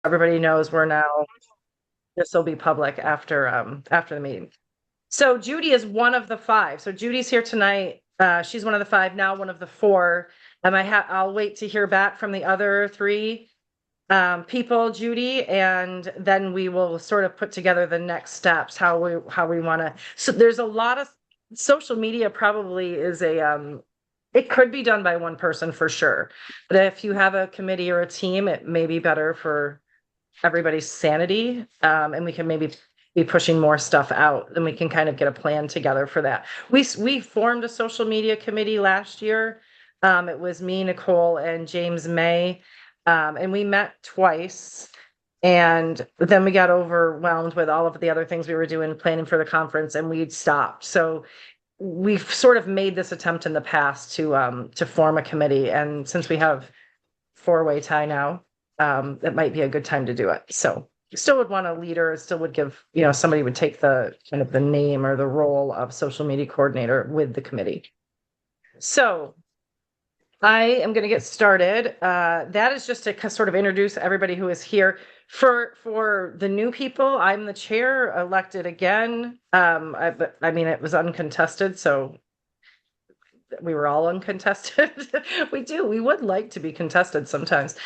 everybody knows this will be public after the meeting. So Judy is one of the five. So Judy's here tonight. She's one of the five, now one of the four. I'll wait to hear back from the other three people, Judy, and then we will sort of put together the next steps, how we want to. So there's a lot of social media probably is it could be done by one person for sure. But if you have a committee or a team, it may be better for everybody's sanity. And we can maybe be pushing more stuff out, then we can kind of get a plan together for that. We formed a social media committee last year. It was me, Nicole, and James May. And we met twice. And then we got overwhelmed with all of the other things we were doing, planning for the conference, and we'd stopped. So we've sort of made this attempt in the past to form a committee. And since we have four-way tie now, it might be a good time to do it. So still would want a leader, still would give, somebody would take the kind of the name or the role of social media coordinator with the committee. So I am going to get started. That is just to sort of introduce everybody who is here. For the new people, I'm the chair, elected again. I mean, it was uncontested, so we were all uncontested. We would like to be contested sometimes.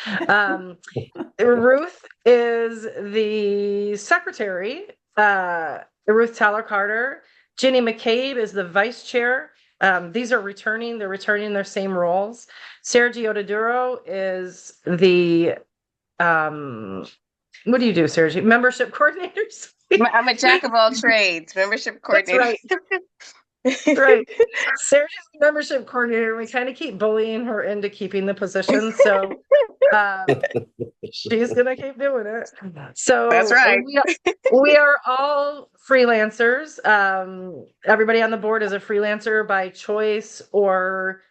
Ruth is the secretary. Ruth Teller Carter. Ginny McCabe is the vice chair. These are returning. They're returning their same roles. Sergi Odaduro is the what do you do, Sergi? Membership coordinators. I'm a jack of all trades, membership coordinator. That's right. Right. Sarah's the membership coordinator. We kind of keep bullying her into keeping the position. So she's going to keep doing it. So that's right. We are all freelancers. Everybody on the board is a freelancer by choice, or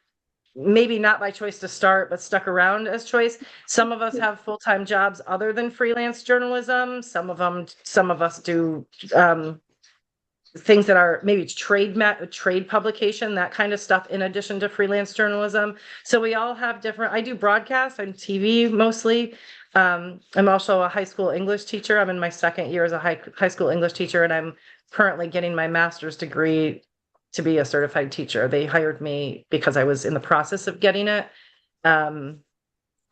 maybe not by choice to start, but stuck around as choice. Some of us have full-time jobs other than freelance journalism. Some of us do things that are maybe trade publication, that kind of stuff, in addition to freelance journalism. So we all have different. I do broadcast. I'm TV mostly. I'm also a high school English teacher. I'm in my second year as a high school English teacher, and I'm currently getting my master's degree to be a certified teacher. They hired me because I was in the process of getting it.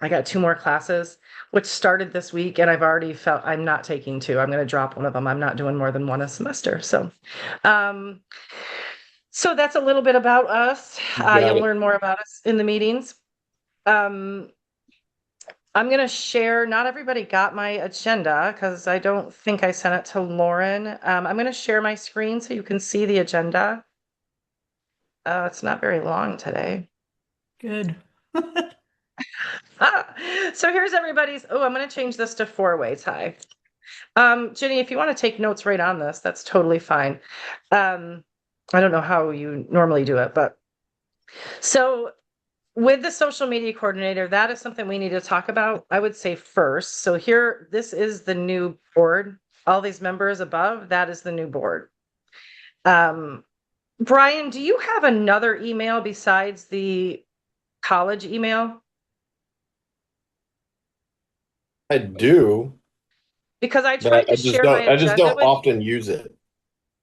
I got 2 more classes, which started this week, and I've already felt I'm not taking 2. I'm going to drop one of them. I'm not doing more than 1 a semester. So that's a little bit about us. You'll learn more about us in the meetings. I'm going to share. Not everybody got my agenda because I don't think I sent it to Lauren. I'm going to share my screen so you can see the agenda. It's not very long today. Good. So here's everybody's. Oh, I'm going to change this to 4-way tie. Ginny, if you want to take notes right on this, that's totally fine. I don't know how you normally do it, but so with the social media coordinator, that is something we need to talk about, I would say, first. So here, this is the new board. All these members above, that is the new board. Brian, do you have another email besides the college email? I do. Because I tried to share my agenda. I just don't often use it.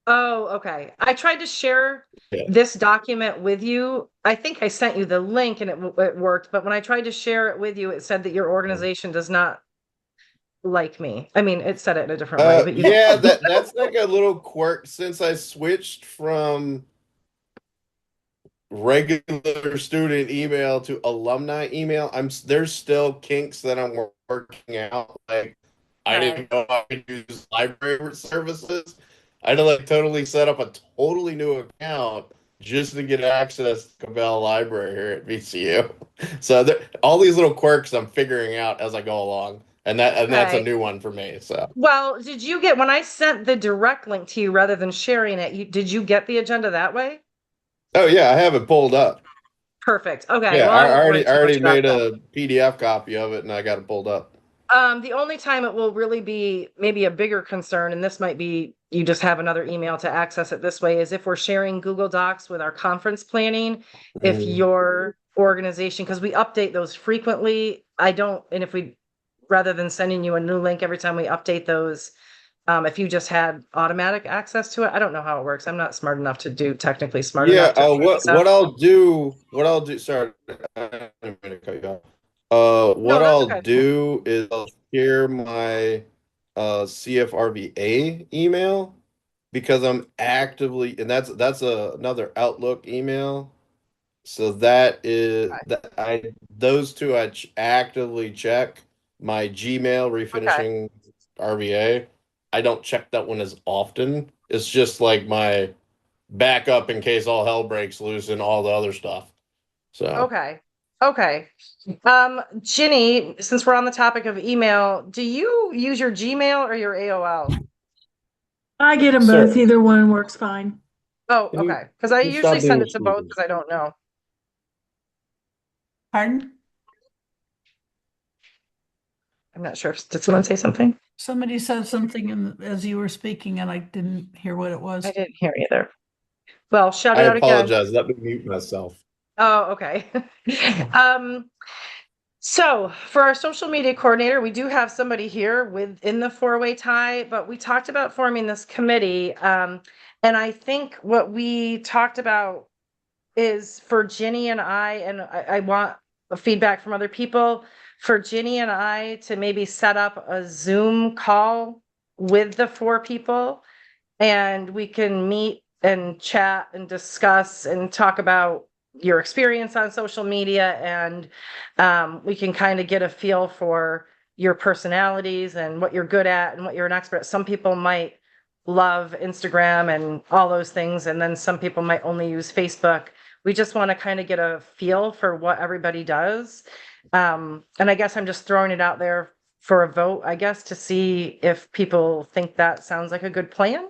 Oh, okay. I tried to share this document with you. I think I sent you the link and it worked, but when I tried to share it with you, it said that your organization does not like me. I mean, it said it in a different way, but yeah, that's like a little quirk since I switched from regular student email to alumni email. There's still kinks that I'm working out. Like I didn't know I could use library services. I had to totally set up a totally new account just to get access to Cabell Library here at VCU. So all these little quirks I'm figuring out as I go along. And that's a new one for me. So well, did you get, when I sent the direct link to you rather than sharing it, did you get the agenda that way? Oh yeah, I have it pulled up. Perfect. Okay. Yeah, well, I already made a PDF copy of it and I got it pulled up. The only time it will really be maybe a bigger concern, and this might be you just have another email to access it this way, is if we're sharing Google Docs with our conference planning, if your organization, because we update those frequently, and if we rather than sending you a new link every time we update those. If you just had automatic access to it, I don't know how it works. I'm not smart enough to do technically smart Yeah, enough to figure this out. what I'll do, sorry, I didn't mean to cut you off. No, What that's I'll okay. do is I'll share my CFRVA email because I'm actively, and that's another Outlook email. So that is that I those two actively check. My Gmail Okay. refinishing RVA. I don't check that one as often. It's just like my backup in case all hell breaks loose and all the other stuff. So Okay. Okay. Ginny, since we're on the topic of email, do you use your Gmail or your AOL? I get them both. sir, Either one works fine. Oh, can okay. Because I you usually stop send being it to both stupid? because I don't know. Pardon? I'm not sure. Did someone say something? Somebody said something as you were speaking, and I didn't hear what it I was. didn't hear either. Well, shout I it out again. apologize. Let me mute myself. Oh, okay. Um, so for our social media coordinator, we do have somebody here within the four-way tie, but we talked about forming this committee. And I think what we talked about is for Ginny and I want a feedback from other people, for Ginny and I to maybe set up a Zoom call with the four people, and we can meet and chat and discuss and talk about your experience on social media, and we can kind of get a feel for your personalities and what you're good at and what you're an expert at. Some people might love Instagram and all those things, and then some people might only use Facebook. We just want to kind of get a feel for what everybody does. And I guess I'm just throwing it out there for a vote, I guess, to see if people think that sounds like a good plan.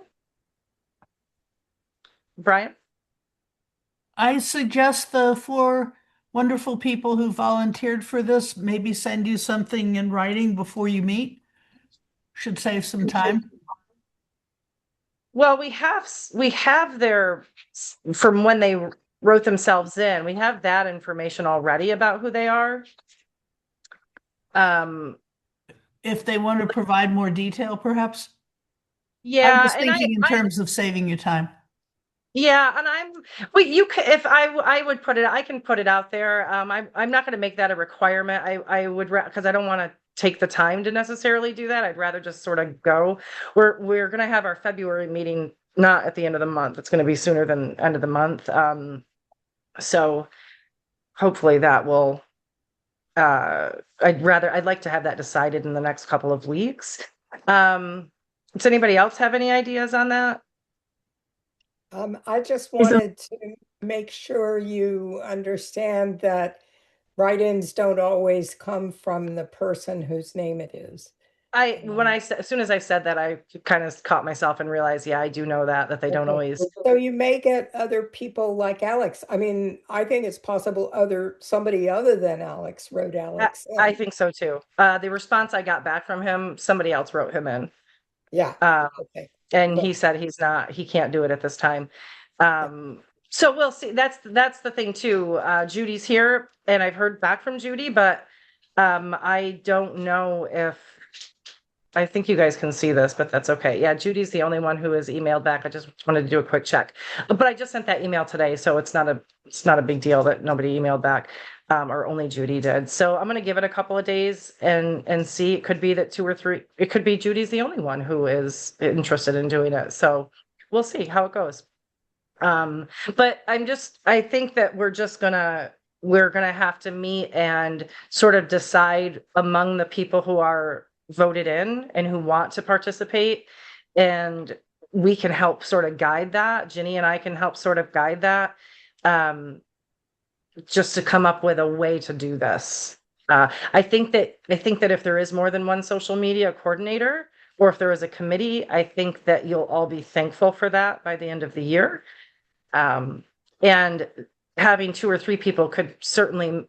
Brian? I suggest the four wonderful people who volunteered for this maybe send you something in writing before you meet. Should save some time. Well, we have their, from when they wrote themselves in, we have that information already about who they are. Um, If they want to provide more detail, perhaps. I'm yeah, just and thinking in terms of saving you time. yeah, and well, you could, if I would put it, I can put it out there. I'm not going to make that a requirement. I would, because I don't want to take the time to necessarily do that. I'd rather just sort of go. We're going to have our February meeting not at the end of the month. It's going to be sooner than end of the month. So hopefully that will, I'd like to have that decided in the next couple of weeks. Does anybody else have any ideas on that? I just Is it- wanted to make sure you understand that write-ins don't always come from the person whose name it is. When I said, as soon as I said that, I kind of caught myself and realized, yeah, I do know that they don't Okay. always. So you may get other people like Alex. I mean, I think it's possible somebody other than Alex wrote Alex I in. think so too. The response I got back from him, somebody else wrote him in. Yeah, okay. And Good. he said he can't do it at this time. So we'll see. That's the thing too. Judy's here, and I've heard back from Judy, but I don't know if, I think you guys can see this, but that's okay. Yeah, Judy's the only one who has emailed back. I just wanted to do a quick check. But I just sent that email today, so it's not a big deal that nobody emailed back, or only Judy did. So I'm gonna give it a couple of days and see. It could be that two or three, it could be Judy's the only one who is interested in doing it. So we'll see how it goes. But I think that we're gonna have to meet and sort of decide among the people who are voted in and who want to participate. And we can help sort of guide that. Ginny and I can help sort of guide that. Just to come up with a way to do this. I think that if there is more than one social media coordinator, or if there is a committee, I think that you'll all be thankful for that by the end of the year. And having two or three people could certainly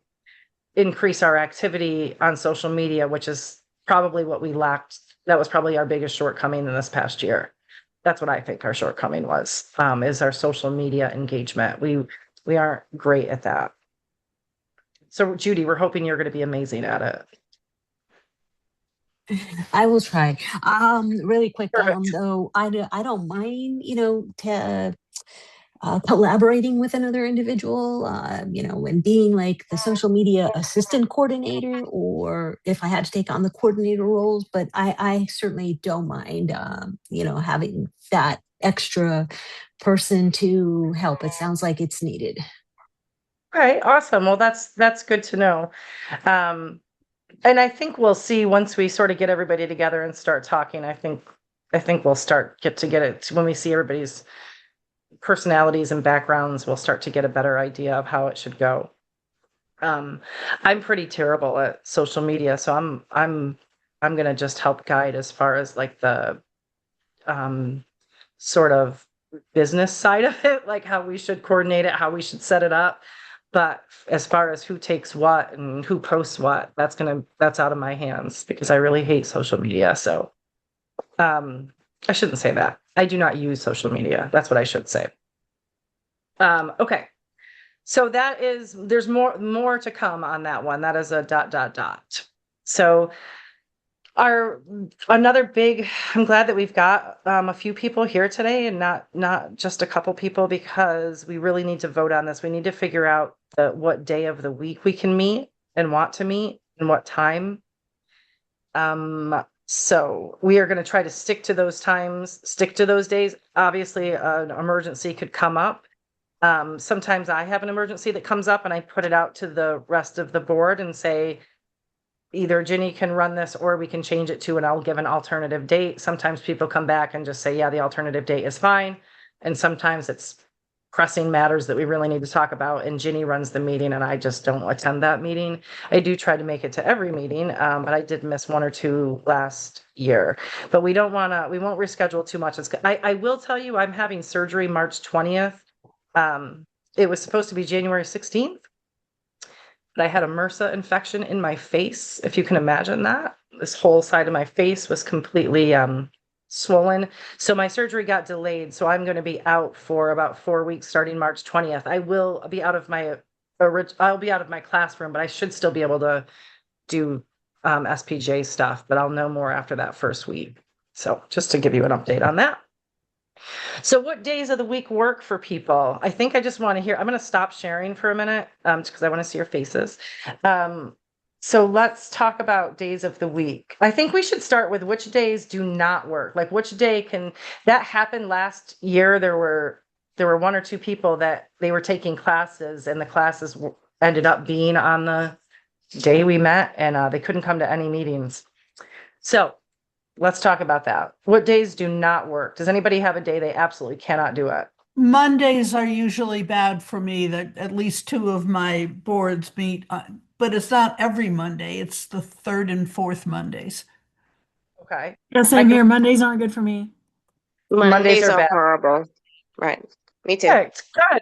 increase our activity on social media, which is probably what we lacked. That was probably our biggest shortcoming in this past year. That's what I think our shortcoming was, is our social media engagement. We aren't great at that. So Judy, we're hoping you're going to be amazing at it. I will try. Really quick, Perfect. though, I don't mind, to collaborating with another individual, and being like the social media assistant coordinator, or if I had to take on the coordinator roles. But I certainly don't mind, having that extra person to help. It sounds like it's needed. All right, awesome. Well, that's good to know. Um, and I think we'll see once we sort of get everybody together and start talking. I think we'll get it when we see everybody's personalities and backgrounds, we'll start to get a better idea of how it should go. Um, I'm pretty terrible at social media, so I'm gonna just help guide as far as like the um sort of business side of it, like how we should coordinate it, how we should set it up. But as far as who takes what and who posts what, that's out of my hands because I really hate social media. So I shouldn't say that. I do not use social media. That's what I should say. Okay. So there's more to come on that one. That is a ... So another big, I'm glad that we've got a few people here today and not just a couple people, because we really need to vote on this. We need to figure out what day of the week we can meet and want to meet and what time. So we are going to try to stick to those times, stick to those days. Obviously, an emergency could come up. Sometimes I have an emergency that comes up and I put it out to the rest of the board and say, either Ginny can run this or we can change it to, and I'll give an alternative date. Sometimes people come back and just say, yeah, the alternative date is fine. And sometimes it's pressing matters that we really need to talk about, and Ginny runs the meeting and I just don't attend that meeting. I do try to make it to every meeting, but I did miss one or two last year. But we won't reschedule too much. I will tell you, I'm having surgery March 20th. It was supposed to be January 16th, but I had a MRSA infection in my face. If you can imagine that, this whole side of my face was completely swollen. So my surgery got delayed. So I'm going to be out for about 4 weeks starting March 20th. I'll be out of my classroom, but I should still be able to do SPJ stuff, but I'll know more after that first week. So just to give you an update on that. So what days of the week work for people? I think I just want to hear, I'm going to stop sharing for a minute because I want to see your faces. So let's talk about days of the week. I think we should start with which days do not work. Like which day that happened last year. There were one or two people that they were taking classes and the classes ended up being on the day we met and they couldn't come to any meetings. So let's talk about that. What days do not work? Does anybody have a day they absolutely cannot do it? Mondays are usually bad for me. That at least two of my boards meet, but it's not every Monday. It's the third and fourth Mondays. Okay. Yeah, same here. Mondays aren't good for me. Mondays are are bad. horrible. Right. Me too. Okay, good.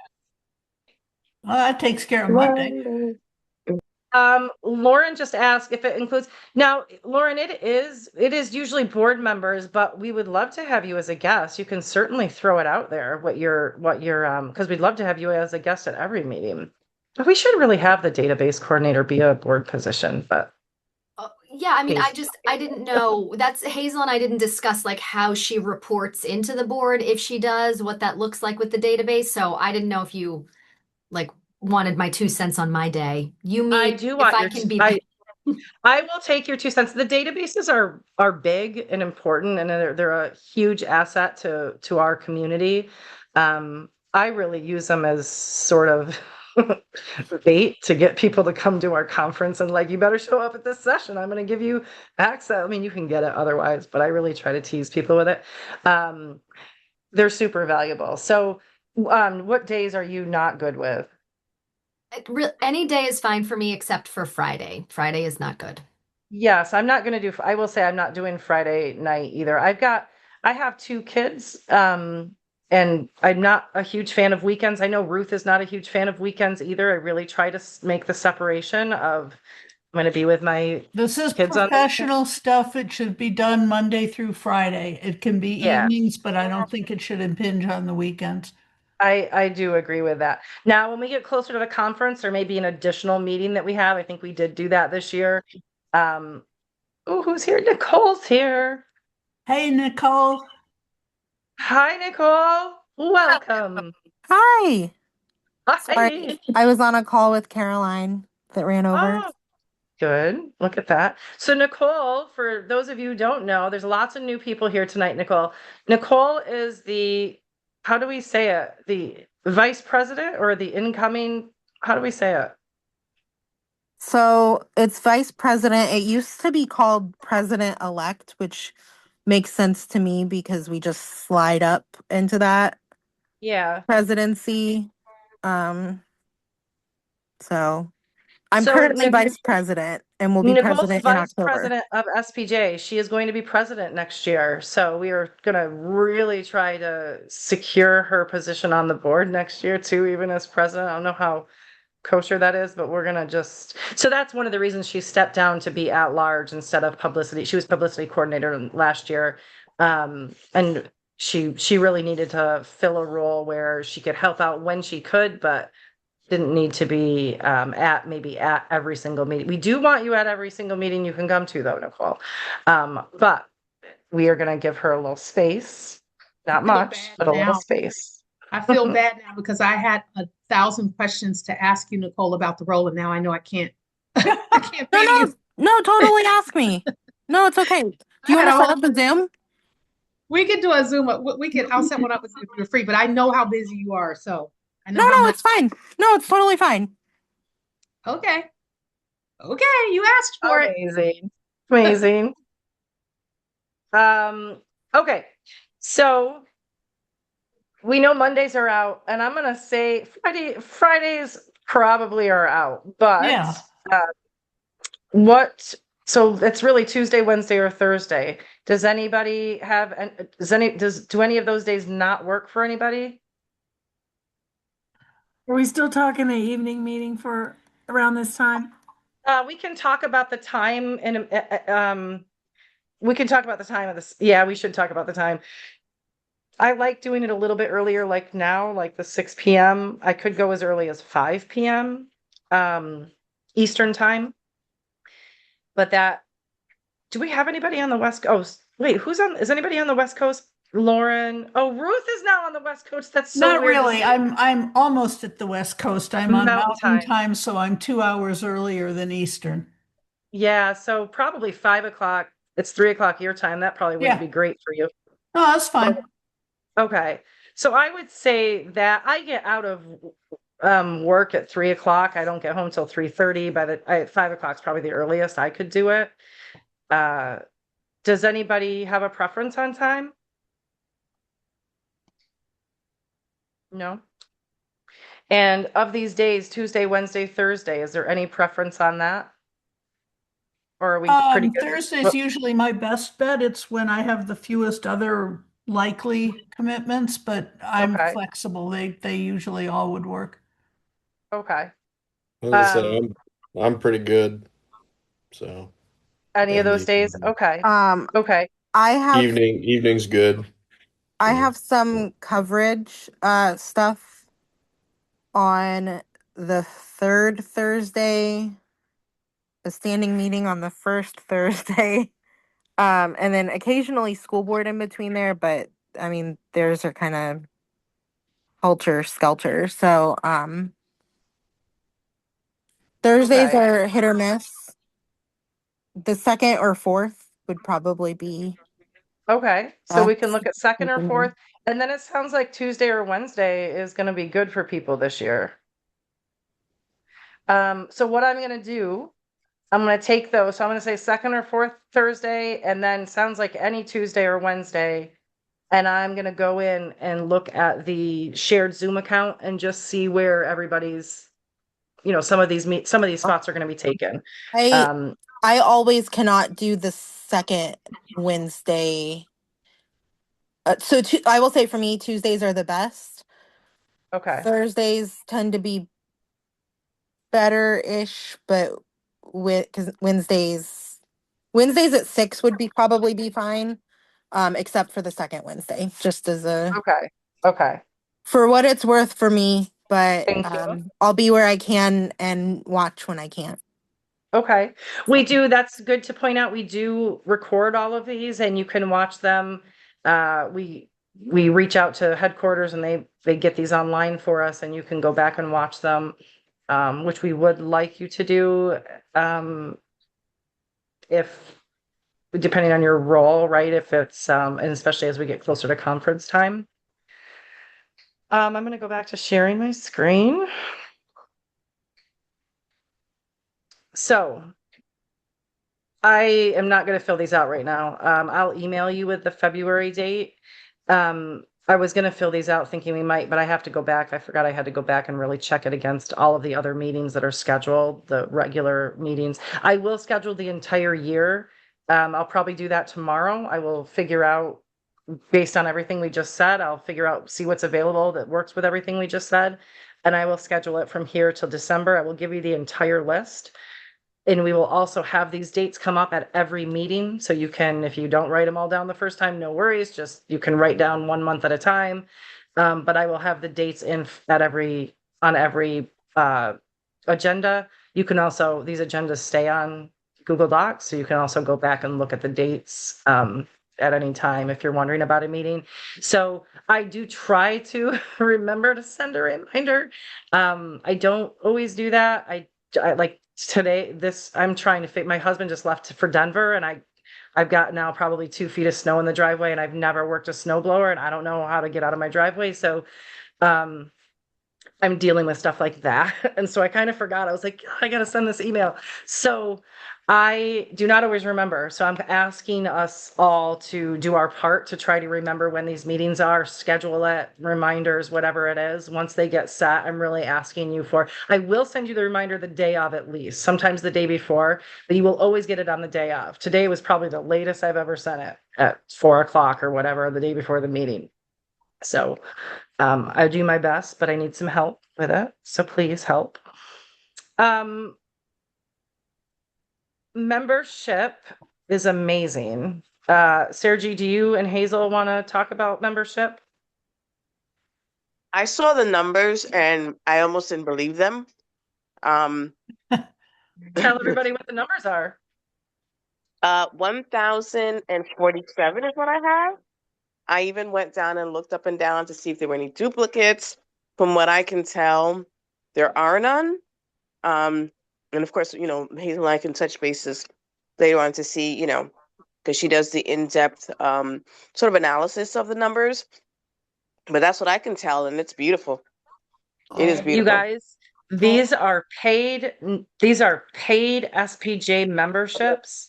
Well, that takes care of Monday. Monday. Lauren just asked if it includes. Now, Lauren, it is usually board members, but we would love to have you as a guest. You can certainly throw it out there what you're because we'd love to have you as a guest at every meeting. But we should really have the database coordinator be a board position, but Yeah, I mean, Okay. I didn't know. That's Hazel and I didn't discuss like how she reports into the board, if she does, what that looks like with the database. So I didn't know if you like wanted my 2 cents on my day. You I mean do if want I your can be I will take your 2 cents. The databases are big and important, and they're a huge asset to our community. I really use them as sort of bait to get people to come to our conference and like, you better show up at this session. I'm going to give you access. I mean, you can get it otherwise, but I really try to tease people with it. They're super valuable. So, what days are you not good with? any day is fine for me except for Friday. Friday is not good. Yes, I'm not going to do, I will say I'm not doing Friday night either. I have two kids, and I'm not a huge fan of weekends. I know Ruth is not a huge fan of weekends either. I really try to make the separation of I'm going to be with my This is kids on the professional stuff. It should be done Monday through Friday. It can be Yeah. evenings, but I don't think it should impinge on the weekends. I do agree with that. Now, when we get closer to the conference, or maybe an additional meeting that we have, I think we did do that this year. Oh, who's here? Nicole's here. Hey, Nicole. Hi, Nicole. Welcome. Hi. Hi. Sorry, I was on a call with Caroline that ran over. Oh, good. Look at that. So, Nicole, for those of you who don't know, there's lots of new people here tonight, Nicole. Nicole is how do we say it? The vice president or the incoming, how do we say it? So it's vice president. It used to be called president-elect, which makes sense to me because we just slide up into that Yeah. presidency. So I'm So, currently vice president and will be Nicole's president in vice October. president of SPJ. She is going to be president next year. So we are going to really try to secure her position on the board next year too, even as president. I don't know how kosher that is, but we're going to so that's one of the reasons she stepped down to be at large instead of publicity. She was publicity coordinator last year. And she really needed to fill a role where she could help out when she could, but didn't need to be at every single meeting. We do want you at every single meeting you can come to, though, Nicole. But we are going to give her a little space, not feel much, bad but a little now. space. I feel bad now because I had 1,000 questions to ask you, Nicole, about the role, and now I know I can't. I can't No, pay no, you. no, totally ask me. No, it's okay. Do you I want to had a set up a Zoom? We could do a Zoom. We could. I'll set one up with you if you're free. But I know how busy you are, so I know No, how no, much. it's fine. No, it's totally fine. Okay. Okay, you asked for it. Amazing. Amazing. Okay. So we know Mondays are out, and I'm gonna say Fridays probably are out, but Yeah. what so it's really Tuesday, Wednesday, or Thursday. Does anybody have do any of those days not work for anybody? Are we still talking the evening meeting for around this time? We can talk about the time and we can talk about the time of this. Yeah, we should talk about the time. I like doing it a little bit earlier, like now, like the 6 p.m. I could go as early as 5 p.m. Eastern time. But do we have anybody on the West Coast? Wait, is anybody on the West Coast? Lauren. Oh, Ruth is now on the West Coast. That's so Not weird to really. say. I'm almost at the West Coast. I'm on Mountain Mountain time. time, so I'm 2 hours earlier than Eastern. Yeah, so probably 5 o'clock. It's 3 o'clock your time. That probably wouldn't Yeah. be great for you. No, that's fine. Okay. So I would say that I get out of work at 3 o'clock. I don't get home till 3:30. 5 o'clock is probably the earliest I could do it. Does anybody have a preference on time? No. And of these days, Tuesday, Wednesday, Thursday, is there any preference on that? Or are we pretty good? Thursday's usually my best bet. It's when I have the fewest other likely commitments, but I'm Okay. flexible. They usually all would work. Okay. I'm pretty good. So Any of those days? evening. Okay. Um, Okay. I have Evening's good. I Yeah. have some coverage stuff on the third Thursday, a standing meeting on the first Thursday, and then occasionally school board in between there, but I mean theirs are kind of helter skelter. So Thursdays Okay. are hit or miss. The second or fourth would probably be Okay. So we can best. look at second or fourth. And then it sounds like Tuesday or Wednesday is going to be good for people this year. So what I'm going to do, I'm going to take those. So I'm going to say second or fourth Thursday, and then sounds like any Tuesday or Wednesday. And I'm going to go in and look at the shared Zoom account and just see where everybody's, some of these spots are going to be taken. I always cannot do the second Wednesday. I will say for me, Tuesdays are the best. Okay. Thursdays tend to be better-ish, but because Wednesdays at 6 would probably be fine, except for the second Wednesday, just as Okay. Okay. for what it's worth for me. But Thank you. I'll be where I can and watch when I can't. Okay, we do, that's good to point out. We do record all of these and you can watch them. We reach out to headquarters and they get these online for us and you can go back and watch them, which we would like you to do. If, depending on your role, right? If it's, and especially as we get closer to conference time. I'm gonna go back to sharing my screen. So I am not going to fill these out right now. I'll email you with the February date. I was going to fill these out thinking we might, but I have to go back. I forgot I had to go back and really check it against all of the other meetings that are scheduled, the regular meetings. I will schedule the entire year. I'll probably do that tomorrow. I will figure out, based on everything we just said, I'll figure out, see what's available that works with everything we just said. And I will schedule it from here till December. I will give you the entire list. And we will also have these dates come up at every meeting. So you can, if you don't write them all down the first time, no worries. Just, you can write down 1 month at a time. But I will have the dates in at on every agenda. You can also, these agendas stay on Google Docs. So you can also go back and look at the dates at any time if you're wondering about a meeting. So I do try to remember to send a reminder. I don't always do that. I like today, I'm trying to fit, my husband just left for Denver and I've got now probably 2 feet of snow in the driveway and I've never worked a snow blower and I don't know how to get out of my driveway. So, I'm dealing with stuff like that. And so I kind of forgot. I was like, I got to send this email. So I do not always remember. So I'm asking us all to do our part to try to remember when these meetings are, schedule it, reminders, whatever it is. Once they get set, I'm really asking you for, I will send you the reminder the day of at least, sometimes the day before, but you will always get it on the day of. Today was probably the latest I've ever sent it at 4 o'clock or whatever, the day before the meeting. So I do my best, but I need some help with it. So please help. Membership is amazing. Sergi, do you and Hazel want to talk about membership? I saw the numbers and I almost didn't believe them. Tell everybody what the numbers are. 1,047 is what I have. I even went down and looked up and down to see if there were any duplicates. From what I can tell, there are none. And of course, Hazel and I can touch bases later on to see, because she does the in-depth sort of analysis of the numbers. But that's what I can tell, and it's beautiful. It is beautiful. You guys, these are paid SPJ memberships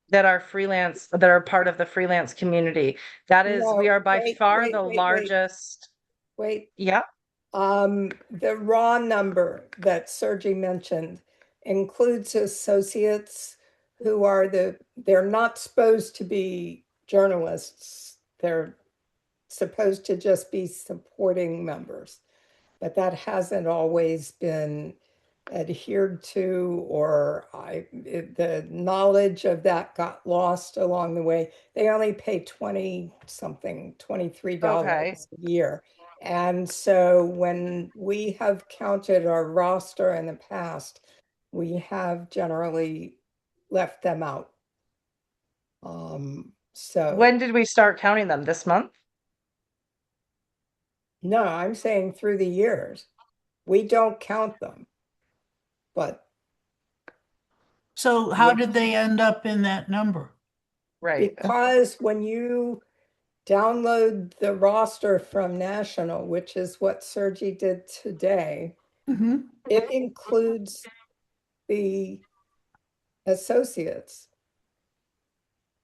that are freelance, that are part of the freelance community. That is, we are by far the largest. Wait. Yeah. The raw number that Sergi mentioned includes associates who are they're not supposed to be journalists. They're supposed to just be supporting members, but that hasn't always been adhered to, or the knowledge of that got lost along the way. They only pay $23 a year. And so when we have counted our roster in the past, we have generally left them out. So when did we start counting them? This month? No, I'm saying through the years. We don't count them. But so how did they end up in that number? Right. Because when you download the roster from National, which is what Sergi did today, it includes the associates.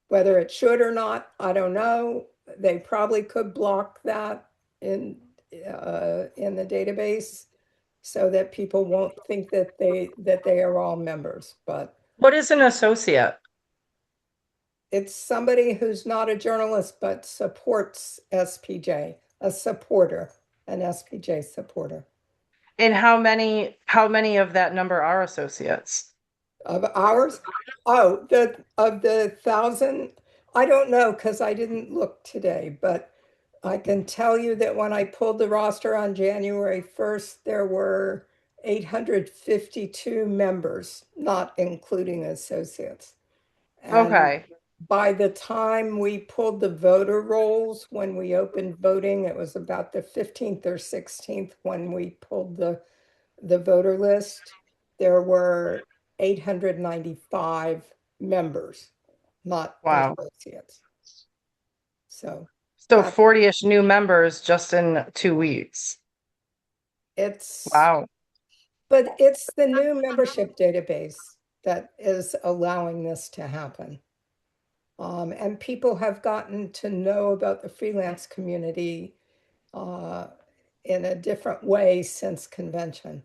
Whether it should or not, I don't know. They probably could block that in the database so that people won't think that they are all members. But what is an associate? It's somebody who's not a journalist but supports SPJ, a supporter, an SPJ supporter. And how many of that number are associates? Of ours? Oh, of the 1,000, I don't know because I didn't look today, but I can tell you that when I pulled the roster on January 1st, there were 852 members, not including associates. And Okay. by the time we pulled the voter rolls, when we opened voting, it was about the 15th or 16th when we pulled the voter list. There were 895 members, not Wow. associates. So So that 40-ish new members just in 2 weeks. it's Wow. But it's the new membership database that is allowing this to happen. And people have gotten to know about the freelance community in a different way since convention.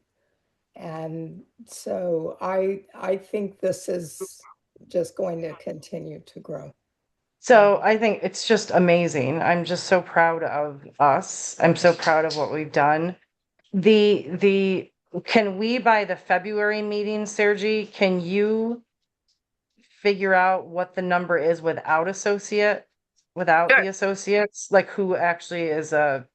And so I think this is just going to continue to grow. So I think it's just amazing. I'm just so proud of us. I'm so proud of what we've done. Can we, by the February meeting, Sergi, can you figure out what the number is without Sure. the associates, like who actually is a,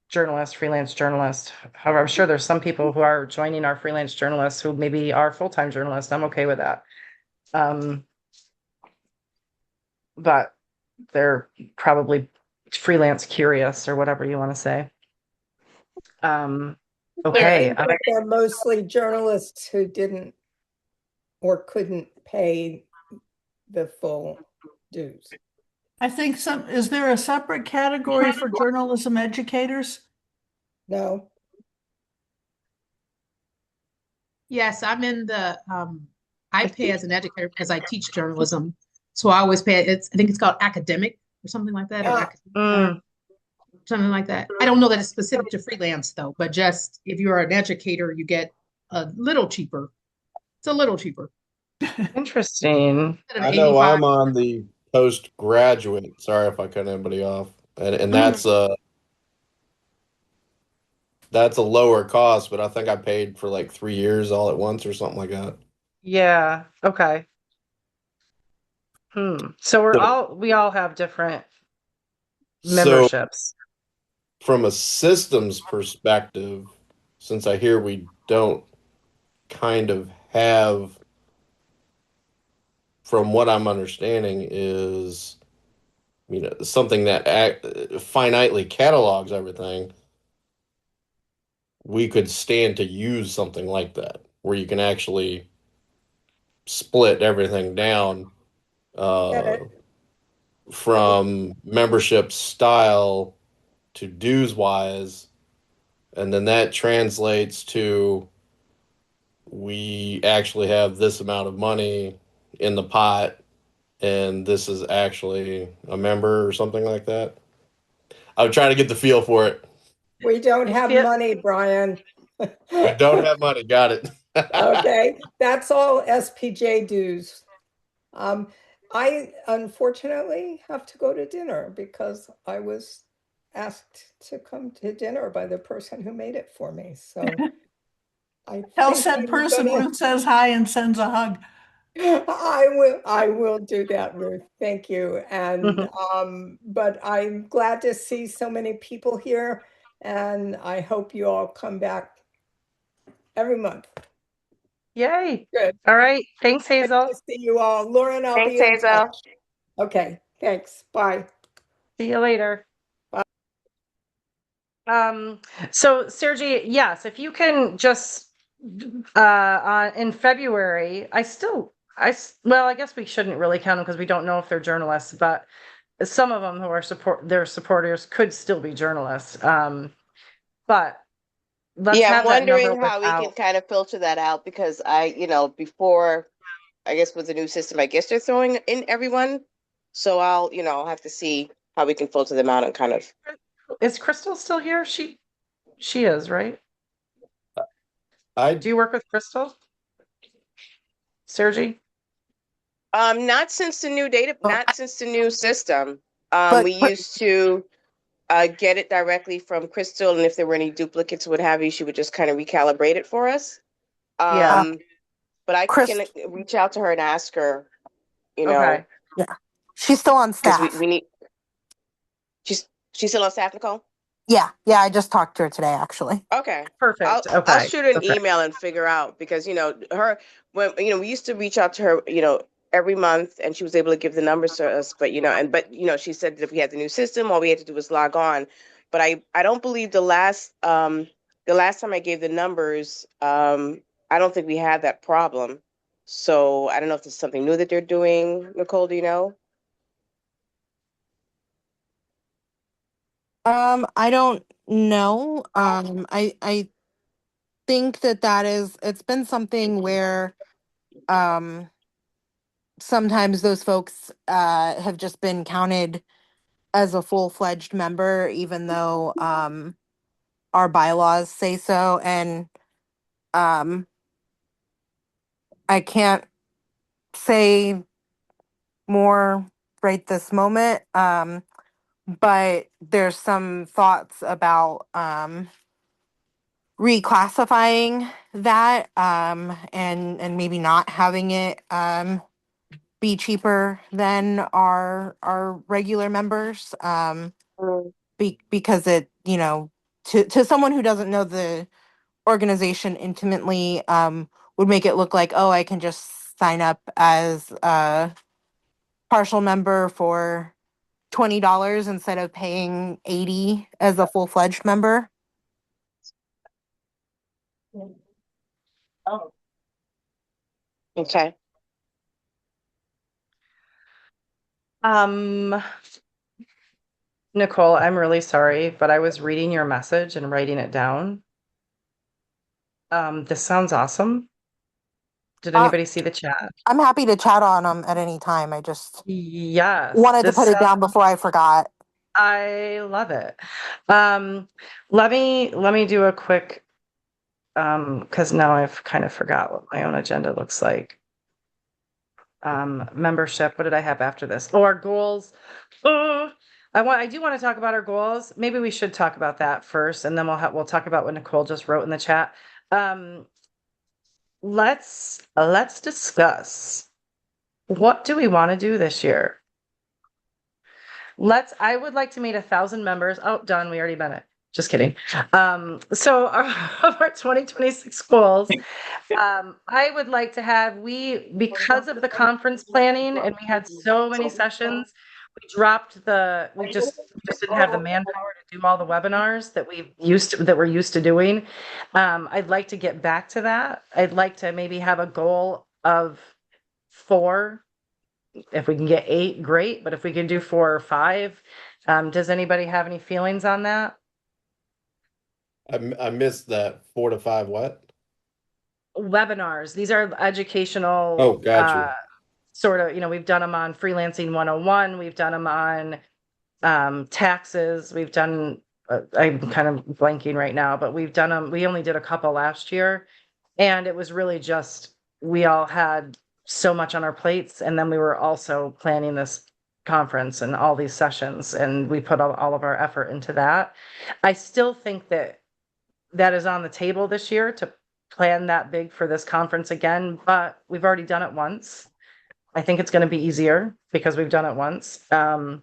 journalist, freelance journalist? However, I'm sure there's some people who are joining our freelance journalists who maybe are full-time journalists. I'm okay with that. But they're probably freelance curious or whatever you want to say. Okay. But they're mostly journalists who didn't or couldn't pay the full dues. I think is there a separate category for journalism educators? No. Yes, I'm in the I pay as an educator because I teach journalism. So I always pay I think it's called academic or something like that, or something like that. I don't know that it's specific to freelance though, but just if you're an educator, you get a little cheaper. It's a little cheaper. Interesting. Instead of I know 85. I'm on the postgraduate. Sorry if I cut anybody off, and that's a lower cost, but I think I paid for like 3 years all at once or something like that. Yeah. Okay. So we all have different So memberships. from a systems perspective, since I hear we don't kind of have, from what I'm understanding, is something that finitely catalogs everything. We could stand to use something like that, where you can actually split everything down from membership style to dues wise, and then that translates to we actually have this amount of money in the pot, and this is actually a member or something like that. I'm trying to get the feel for it. We don't have money, Brian. We don't have money. Got it. Okay, that's all SPJ dues. I unfortunately have to go to dinner because I was asked to come to dinner by the person who made it for me. So I Tell think said I'm person gonna- Ruth says hi and sends a hug. I will do that, Ruth. Thank you. And but I'm glad to see so many people here, and I hope you all come back every month. Yay. Good. All right. Thanks, Good Hazel. to see you all. Lauren, I'll Thanks, be in Hazel. touch. Okay, thanks. Bye. See you later. Bye. So Sergi, yes, if you can just in February, well, I guess we shouldn't really count them because we don't know if they're journalists, but some of them who are their supporters could still be journalists. But let's Yeah, I'm have that number wondering how we can without. kind of filter that out because before, I guess with the new system, I guess they're throwing in everyone. So I'll have to see how we can filter them out and kind of. Is Crystal still here? She is, right? Do you work with Crystal? Sergi? Not since the new not since the new system. But- We used to get it directly from Crystal, and if there were any duplicates, what have you, she would just kind of recalibrate it for us. Yeah. But I Chris- can reach out to her and ask her, Okay. Yeah. She's still on because staff. we need. She's still on staff, Nicole? Yeah, I just talked to her today, actually. Okay. Perfect. I'll Okay. shoot an Okay. email and figure out because her when we used to reach out to her every month and she was able to give the numbers to us, but she said that if we had the new system all we had to do was log on, but I don't believe the last time I gave the numbers, I don't think we had that problem, so I don't know if this is something new that they're doing. Nicole, do you know? I don't know. I think it's been something where um sometimes those folks have just been counted as a full-fledged member, even though our bylaws say so. And um I can't say more right this moment. But there's some thoughts about reclassifying that and maybe not having it be cheaper than our regular members Mm. because it to someone who doesn't know the organization intimately would make it look like, oh, I can just sign up as a partial member for $20 instead of paying 80 as a full-fledged member. Oh. Okay. Nicole, I'm really sorry, but I was reading your message and writing it down. This sounds awesome. Did Uh, anybody see the chat? I'm happy to chat on them at any time. I just Yes, wanted to put this it down before I forgot. I love it. Let me do a quick because now I've kind of forgot what my own agenda looks like. Membership. What did I have after this? Oh, our goals. Oh, I do want to talk about our goals. Maybe we should talk about that first, and then we'll talk about what Nicole just wrote in the chat. Let's discuss what do we want to do this year. I would like to meet 1,000 members. Oh, done. We already met it. Just kidding. So of our 2026 goals, I would like to have, because of the conference planning and we had so many sessions, we just didn't have the manpower to do all the webinars that we're used to doing. I'd like to get back to that. I'd like to maybe have a goal of 4. If we can get 8, great, but if we can do 4 or 5, does anybody have any feelings on that? I missed that 4 to 5. What? Webinars, these are educational, Oh, gotcha. sort of, we've done them on Freelancing 101, we've done them on taxes, we've done, I'm kind of blanking right now, but we've done them, we only did a couple last year, and it was really just, we all had so much on our plates, and then we were also planning this conference and all these sessions, and we put all of our effort into that. I still think that is on the table this year to plan that big for this conference again, but we've already done it once. I think it's going to be easier because we've done it once. And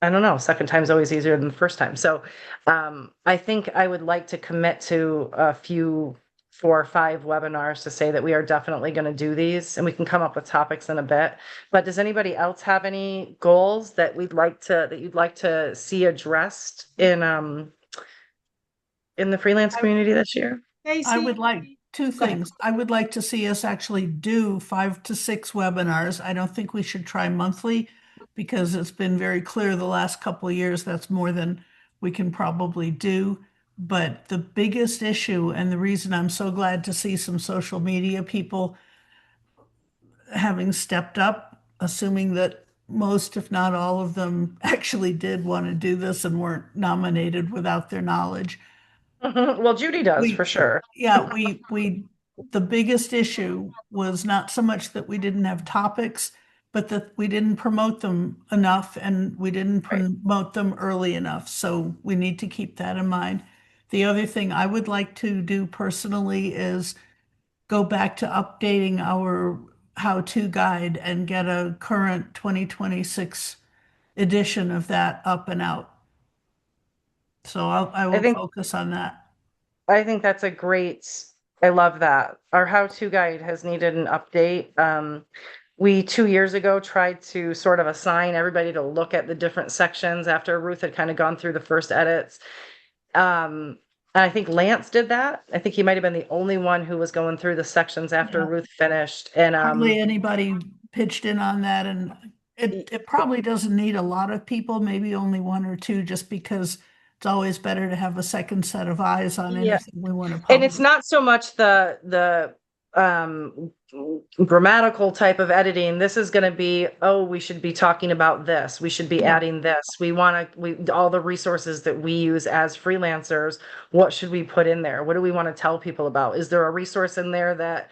I don't know, second time's always easier than the first time. So I think I would like to commit to a few 4 or 5 webinars to say that we are definitely going to do these, and we can come up with topics in a bit. But does anybody else have any goals that you'd like to see addressed in the freelance community this year? I would like two Go ahead. things. I would like to see us actually do 5 to 6 webinars. I don't think we should try monthly because it's been very clear the last couple of years that's more than we can probably do. But the biggest issue, and the reason I'm so glad to see some social media people having stepped up, assuming that most, if not all of them, actually did want to do this and weren't nominated without their knowledge. Well, Judy does for sure. Yeah, the biggest issue was not so much that we didn't have topics, but that we didn't promote them enough and we didn't Right. promote them early enough. So we need to keep that in mind. The other thing I would like to do personally is go back to updating our how-to guide and get a current 2026 edition of that up and out. So I I will think focus on that. I think that's a great, I love that. Our how-to guide has needed an update. We 2 years ago tried to sort of assign everybody to look at the different sections after Ruth had kind of gone through the first edits. And I think Lance did that. I think he might have been the only one who was going through the sections after Yeah. Ruth finished. And Hardly anybody pitched in on that, and it probably doesn't need a lot of people, maybe only one or two, just because it's always better to have a second set of eyes on Yeah. anything we want to and it's publish. not so much the grammatical type of editing. This is going to be, oh, we should be talking about this. We should be Yeah. adding this. We all the resources that we use as freelancers, what should we put in there? What do we want to tell people about? Is there a resource in there that,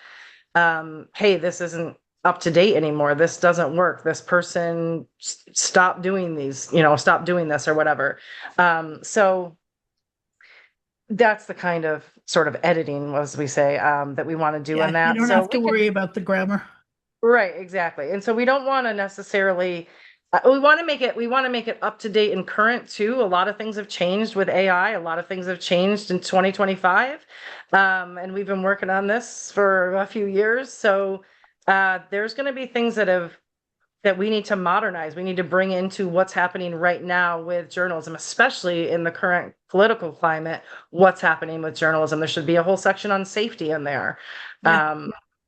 hey, this isn't up to date anymore. This doesn't work. This person stop doing these, stop doing this or whatever. So that's the kind of sort of editing, as we say, that we want to do in Yeah, you that. don't So have to we can- worry about the grammar. right, exactly. And so we don't want to necessarily, we want to make it up to date and current too. A lot of things have changed with AI. A lot of things have changed in 2025. And we've been working on this for a few years. So there's going to be things that we need to modernize. We need to bring into what's happening right now with journalism, especially in the current political climate, what's happening with journalism. There should be a whole section on safety in there. Yeah.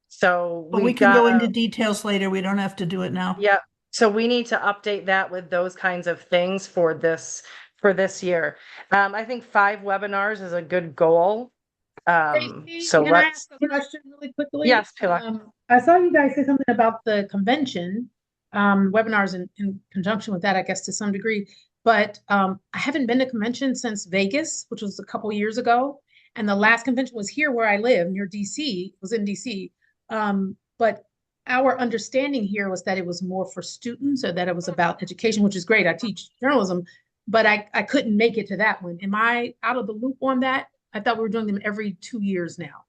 So But we can go into details later. We don't have to do it now. yeah. So we need to update that with those kinds of things for this year. I think 5 webinars is a good goal. Tracy, So can I let's, ask a question really quickly? yes, Pila. I saw you guys say something about the convention, webinars in conjunction with that, I guess, to some degree. But I haven't been to convention since Vegas, which was a couple years ago. And the last convention was here where I live, near DC. It was in DC. But our understanding here was that it was more for students, or that it was about education, which is great. I teach journalism, but I couldn't make it to that one. Am I out of the loop on that? I thought we were doing them every 2 years now.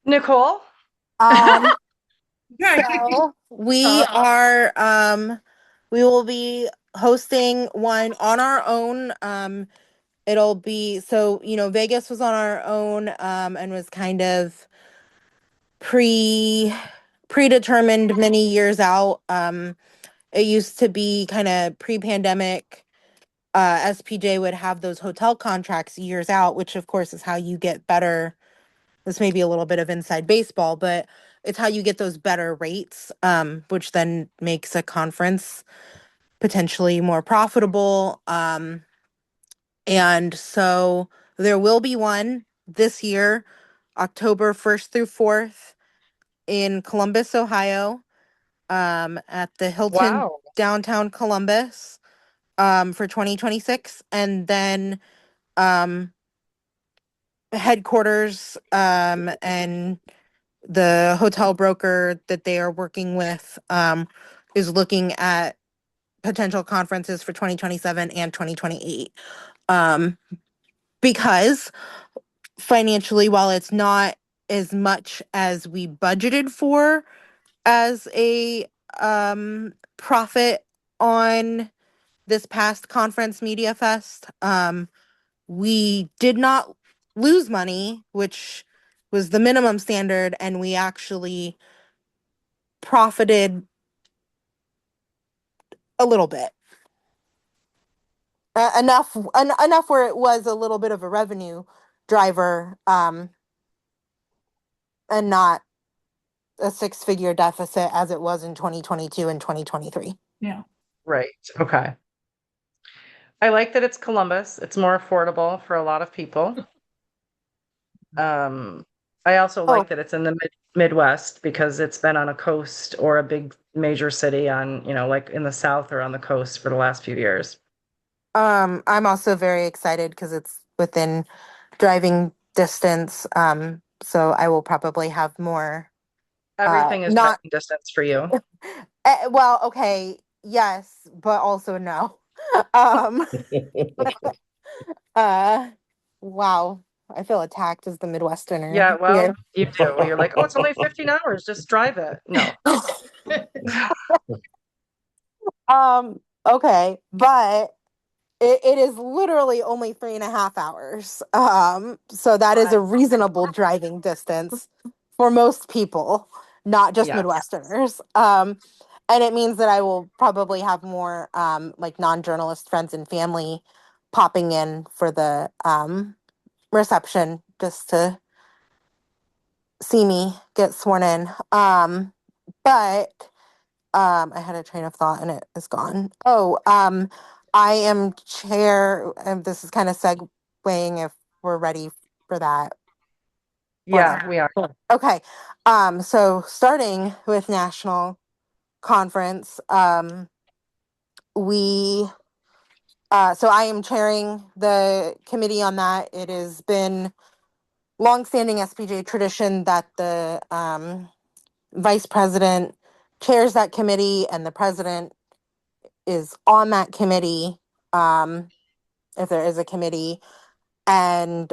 Nicole? So we will be hosting one on our own. It'll be, so, Vegas was on our own, and was kind of predetermined many years out. It used to be kind of pre-pandemic. SPJ would have those hotel contracts years out, which of course is how you get better. This may be a little bit of inside baseball, but it's how you get those better rates, which then makes a conference potentially more profitable. And so there will be one this year, October 1st through 4th in Columbus, Ohio, at the Hilton Wow. downtown Columbus, for 2026. And then headquarters, and the hotel broker that they are working with, is looking at potential conferences for 2027 and 2028. Because financially, while it's not as much as we budgeted for as a profit on this past conference Media Fest, we did not lose money, which was the minimum standard, and we actually profited a little bit. Enough where it was a little bit of a revenue driver, and not a 6-figure deficit as it was in 2022 and 2023. Yeah. Right. Okay. I like that it's Columbus. It's more affordable for a lot of people. I also like that it's in the Midwest, because it's been on a coast or a big major city on, like in the South or on the coast for the last few years. I'm also very excited because it's within driving distance. So I will probably have more. Everything is not driving distance for you. Well, okay, yes, but also no. um wow, I feel attacked as the Midwesterner. Yeah, well, here. you do. You're like, oh, it's only 15 hours. Just drive it. No. Okay, but it is literally only 3.5 hours. So that is a reasonable driving distance for most people, not just Yeah. Midwesterners. And it means that I will probably have more like non-journalist friends and family popping in for the reception just to see me get sworn in. But I had a train of thought and it is gone. Oh, I am chair, and this is kind of segueing if we're ready for that. or Yeah, not. we are. Okay. So starting with national conference, we so I am chairing the committee on that. It has been longstanding SPJ tradition that the vice president chairs that committee and the president is on that committee, if there is a committee, and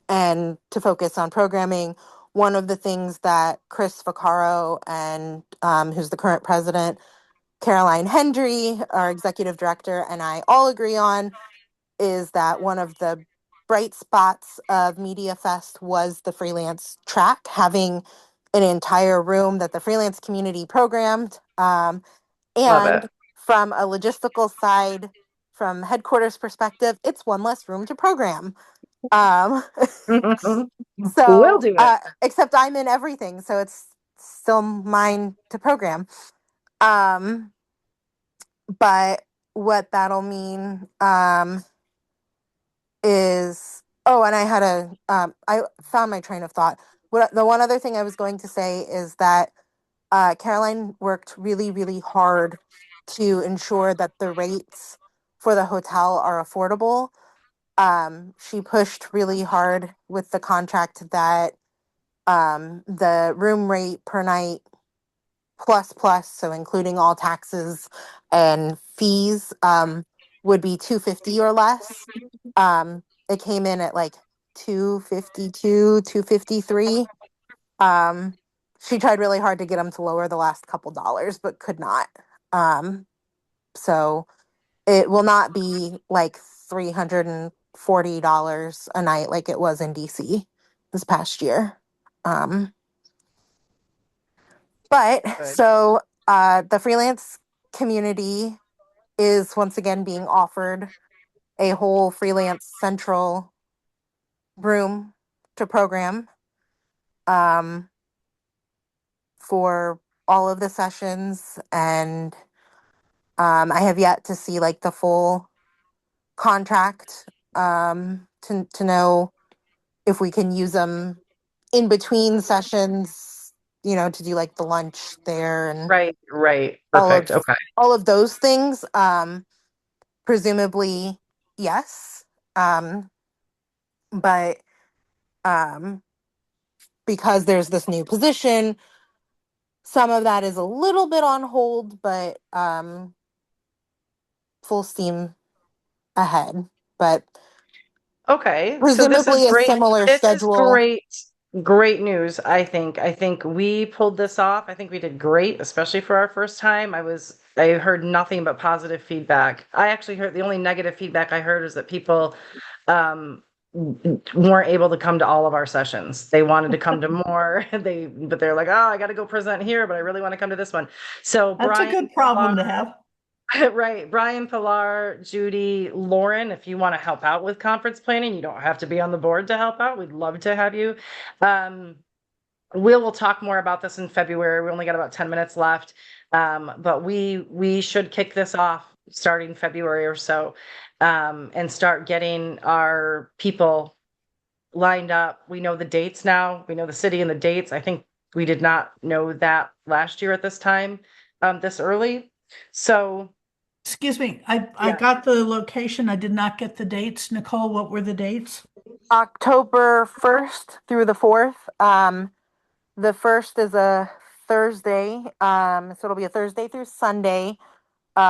to focus on programming. One of the things that Chris Vaccaro and who's the current president, Caroline Hendry, our executive director, and I all agree on is that one of the bright spots of Media Fest was the freelance track, having an entire room that the freelance community programmed. Love And it. from a logistical side, from headquarters perspective, it's one less room to program. Um, We'll so, do it. except I'm in everything, so it's still mine to program. Um, but what that'll mean is, oh, and I had I found my train of thought. The one other thing I was going to say is that Caroline worked really, really hard to ensure that the rates for the hotel are affordable. She pushed really hard with the contract that the room rate per night plus, so including all taxes and fees, would be 250 or less. It came in at like 252, 253. She tried really hard to get them to lower the last couple dollars, but could not. So it will not be like $340 a night like it was in DC this past year. But Good. so the freelance community is once again being offered a whole freelance central room to program for all of the sessions, and I have yet to see like the full contract to know if we can use them in between sessions, to do like the lunch there and Right. all Perfect. of Okay. all of those things. Presumably, yes. But because there's this new position, some of that is a little bit on hold, but full steam ahead. But Okay. So this is presumably a great. similar This is schedule. great news, I think. I think we pulled this off. I think we did great, especially for our first time. I heard nothing but positive feedback. I actually heard the only negative feedback I heard is that people um weren't able to come to all of our sessions. They wanted to come to more. But they're like, oh, I got to go present here, but I really want to come to this one. So That's a Brian good problem to have. right. Brian Pilar, Judy, Lauren, if you want to help out with conference planning, you don't have to be on the board to help out. We'd love to have you. We'll talk more about this in February. We only got about 10 minutes left. But we should kick this off starting February or so, and start getting our people lined up. We know the dates now. We know the city and the dates. I think we did not know that last year at this time, this early. So Excuse me, I yeah. got the location. I did not get the dates. Nicole, what were the dates? October 1st through the 4th. The 1st is a Thursday. So it'll be a Thursday through Sunday,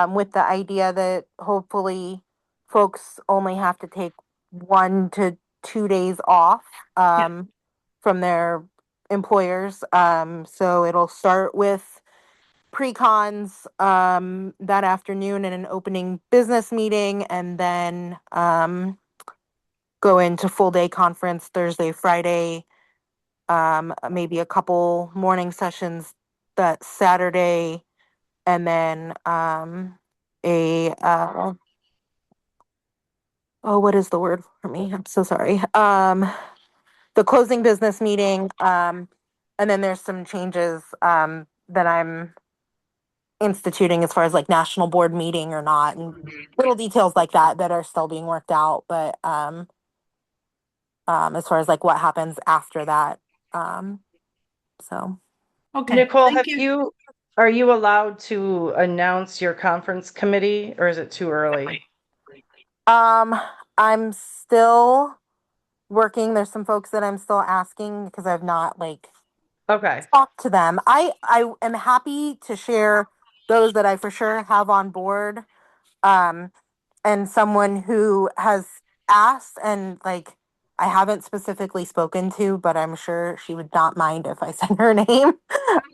with the idea that hopefully folks only have to take 1 to 2 days off from their employers. So it'll start with pre-cons that afternoon and an opening business meeting, and then go into full day conference Thursday, Friday, maybe a couple morning sessions that Saturday, and then a oh, what is the word for me? I'm so sorry. The closing business meeting, and then there's some changes that I'm instituting as far as like national board meeting or not, and little details like that that are still being worked out. But as far as like what happens after that, so Okay, Nicole, thank you. are you allowed to announce your conference committee, or is it too early? I'm still working. There's some folks that I'm still asking because I've not like Okay. talked to them. I am happy to share those that I for sure have on board. And someone who has asked and like I haven't specifically spoken to, but I'm sure she would not mind if I said her name.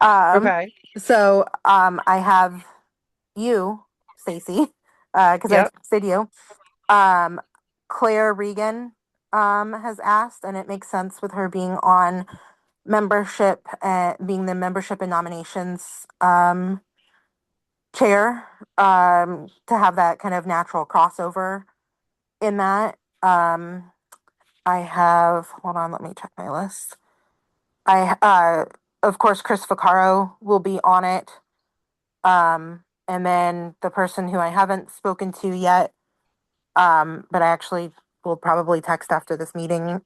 Okay. So I have you, Stacy, because I Yep. texted you. Claire Regan has asked, and it makes sense with her being on membership, being the membership and nominations chair, to have that kind of natural crossover in that. I have, hold on, let me check my list. Of course, Chris Vaccaro will be on it. And then the person who I haven't spoken to yet, but I actually will probably text after this meeting,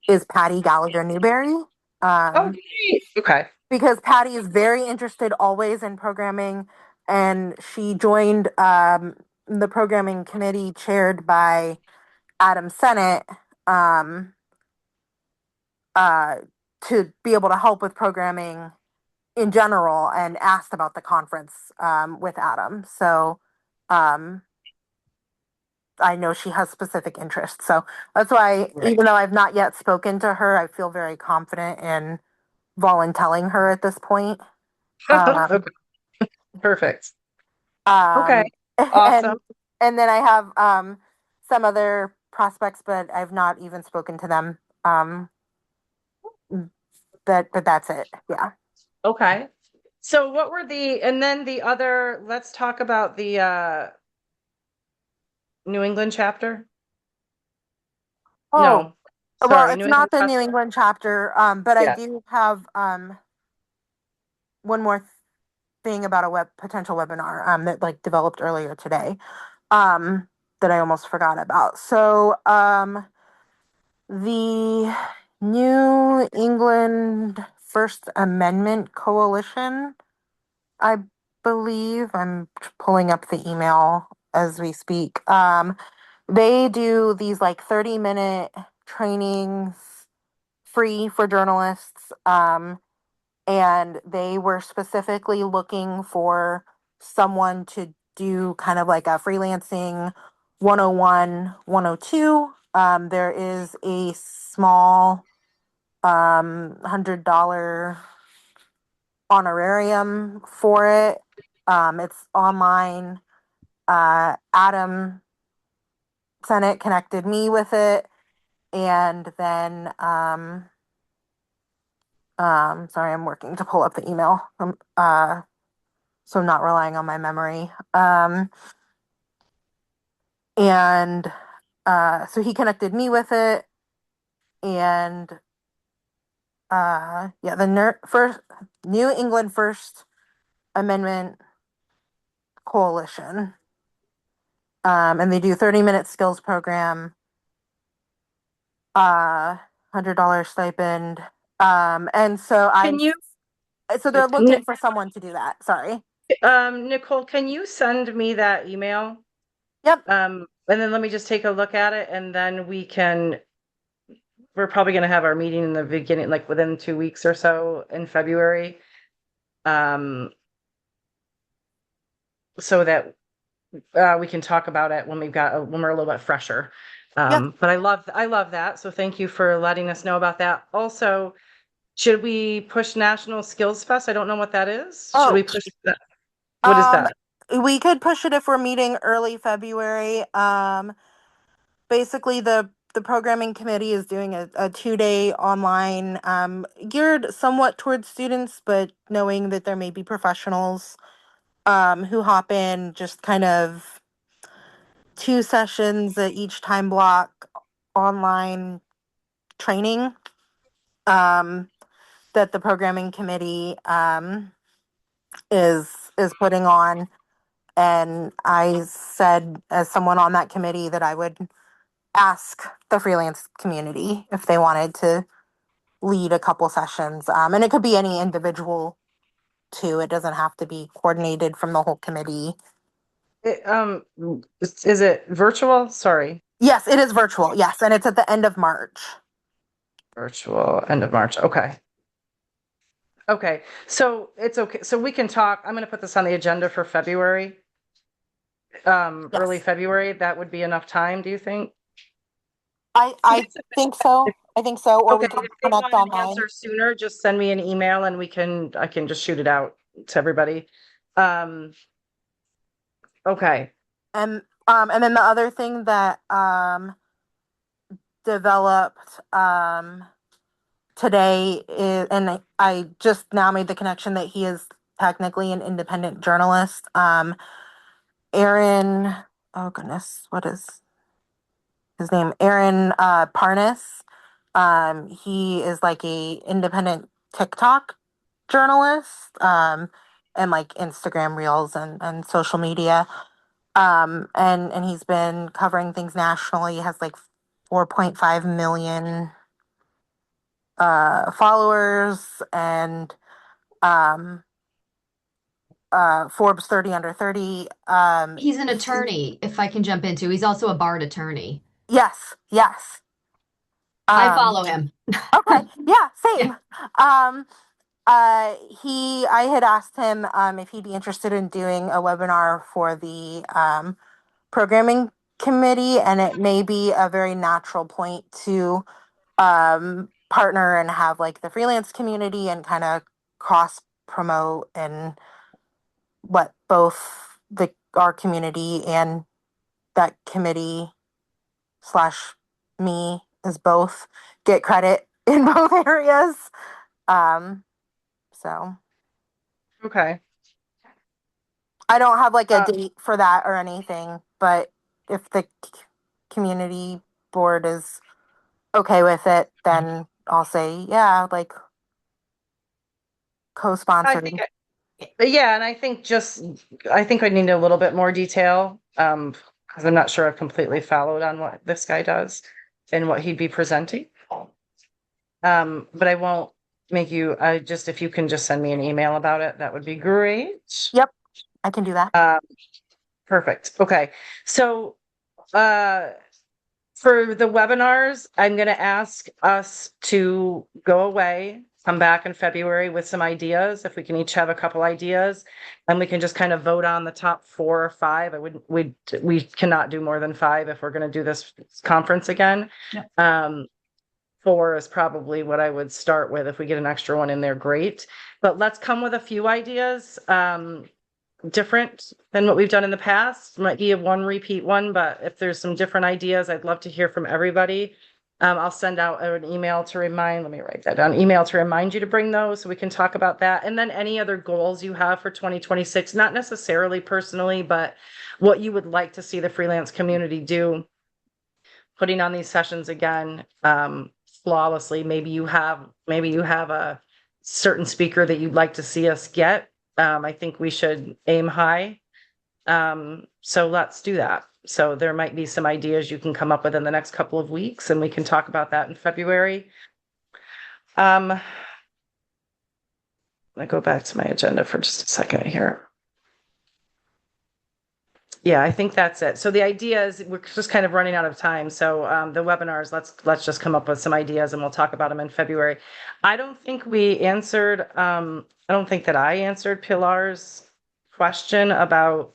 is Patty Gallagher Newberry. Oh, great. Okay. Because Patty is very interested always in programming, and she joined the programming committee chaired by Adam Sennett, um, uh, to be able to help with programming in general, and asked about the conference with Adam. So I know she has specific interests. So that's why, Right. even though I've not yet spoken to her, I feel very confident in volunteering her at this point. Okay. Perfect. Okay. Um, Awesome. and then I have some other prospects, but I've not even spoken to them. But that's it. Yeah. Okay. So what were and then the other, let's talk about the New England chapter. Oh, No, well, sorry, it's New England not the New Hospital. England chapter, but I Yeah. do have one more thing about a potential webinar that like developed earlier today, that I almost forgot about. So the New England First Amendment Coalition, I believe, I'm pulling up the email as we speak. They do these like 30-minute trainings free for journalists. And they were specifically looking for someone to do kind of like a freelancing 101, 102. There is a small $100 honorarium for it. It's online. Adam Sennett connected me with it, and then sorry, I'm working to pull up the email. So I'm not relying on my memory. And so he connected me with it, and yeah, the first New England First Amendment Coalition, and they do 30-minute skills program, $100 stipend, and so Can you, they're looking for someone to do that. Sorry. Nicole, can you send me that email? Yep. And then let me just take a look at it, and then we're probably going to have our meeting in the beginning, like within 2 weeks or so in February. So that we can talk about it when when we're a little bit fresher. Yep. But I love that. So thank you for letting us know about that. Also, Should we push National Skills Fest? I don't know what that is. Should Oh, we push that? What is that? we could push it if we're meeting early February. Basically the programming committee is doing a 2-day online, geared somewhat towards students, but knowing that there may be professionals who hop in, just kind of 2 sessions at each time block online training that the programming committee is putting on. And I said, as someone on that committee, that I would ask the freelance community if they wanted to lead a couple sessions. And it could be any individual too. It doesn't have to be coordinated from the whole committee. Is it virtual? Sorry. Yes, it is virtual. Yes. And it's at the end of March. Virtual, end of March. Okay. Okay. So it's okay. So we can talk. I'm going to put this on the agenda for February. Early February. That would be enough time, do you think? I think so. I think so. Or we Okay, can if they connect want an online. answer sooner, just send me an email and I can just shoot it out to everybody. Okay. And then the other thing that developed today is, and I just now made the connection that he is technically an independent journalist. Aaron, oh goodness, what is his name? Aaron Parnas. He is like a independent TikTok journalist, and like Instagram reels and social media. And he's been covering things nationally. He has like 4.5 million followers, and Forbes 30 under 30. He's an attorney, if I can jump into. He's also a Bard attorney. Yes, yes. I follow him. Okay, yeah, same. Yeah. I had asked him if he'd be interested in doing a webinar for the programming committee, and it may be a very natural point to partner and have like the freelance community and kind of cross promote and let both our community and that committee slash me as both get credit in both areas. So Okay. I don't have like a date for that or anything, but if the community board is okay with it, then I'll say, yeah, like I co-sponsored. think, yeah, and I think I need a little bit more detail, because I'm not sure I've completely followed on what this guy does and what he'd be presenting. But I won't make you, if you can just send me an email about it, that would be great. Yep, I can do that. Perfect. Okay. So, for the webinars, I'm going to ask us to go away, come back in February with some ideas. If we can each have a couple ideas, and we can just kind of vote on the top 4 or 5. We cannot do more than 5 if we're going to do this conference again. Yep. 4 is probably what I would start with. If we get an extra one in there, great. But let's come with a few ideas. Different than what we've done in the past. Might be a one repeat one, but if there's some different ideas, I'd love to hear from everybody. I'll send out an email to let me write that down, email to remind you to bring those so we can talk about that. And then any other goals you have for 2026, not necessarily personally, but what you would like to see the freelance community do, putting on these sessions again, flawlessly. Maybe you have a certain speaker that you'd like to see us get. I think we should aim high. So let's do that. So there might be some ideas you can come up with in the next couple of weeks, and we can talk about that in February. I go back to my agenda for just a second here. Yeah, I think that's it. So the idea is we're just kind of running out of time. So the webinars, let's just come up with some ideas and we'll talk about them in February. I don't think we answered, I don't think that I answered Pilar's question about,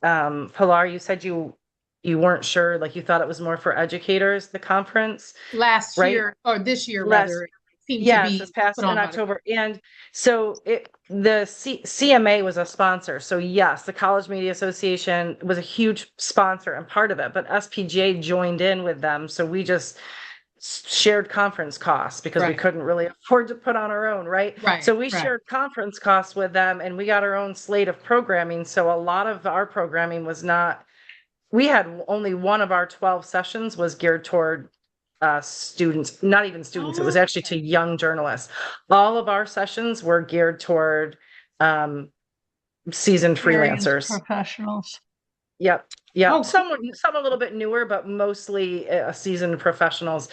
Pilar, you said you weren't sure, like you thought it was more for educators, the conference. Last Right? year, or this year Last- rather. seem to Yes, be this past put on in by the October. And so the CMA was a sponsor. So yes, the College Media Association was a huge sponsor and part of it, but SPJ joined in with them. So we just shared conference costs because we Right. couldn't really afford to put on our own, right? Right, So we right. shared conference costs with them and we got our own slate of programming. So a lot of our programming was not, we had only one of our 12 sessions was geared toward students, not even students, it was actually to young journalists. All of our sessions were geared toward seasoned Experienced freelancers. professionals. Yep. Yep. Oh, Some a little bit newer, but mostly seasoned professionals.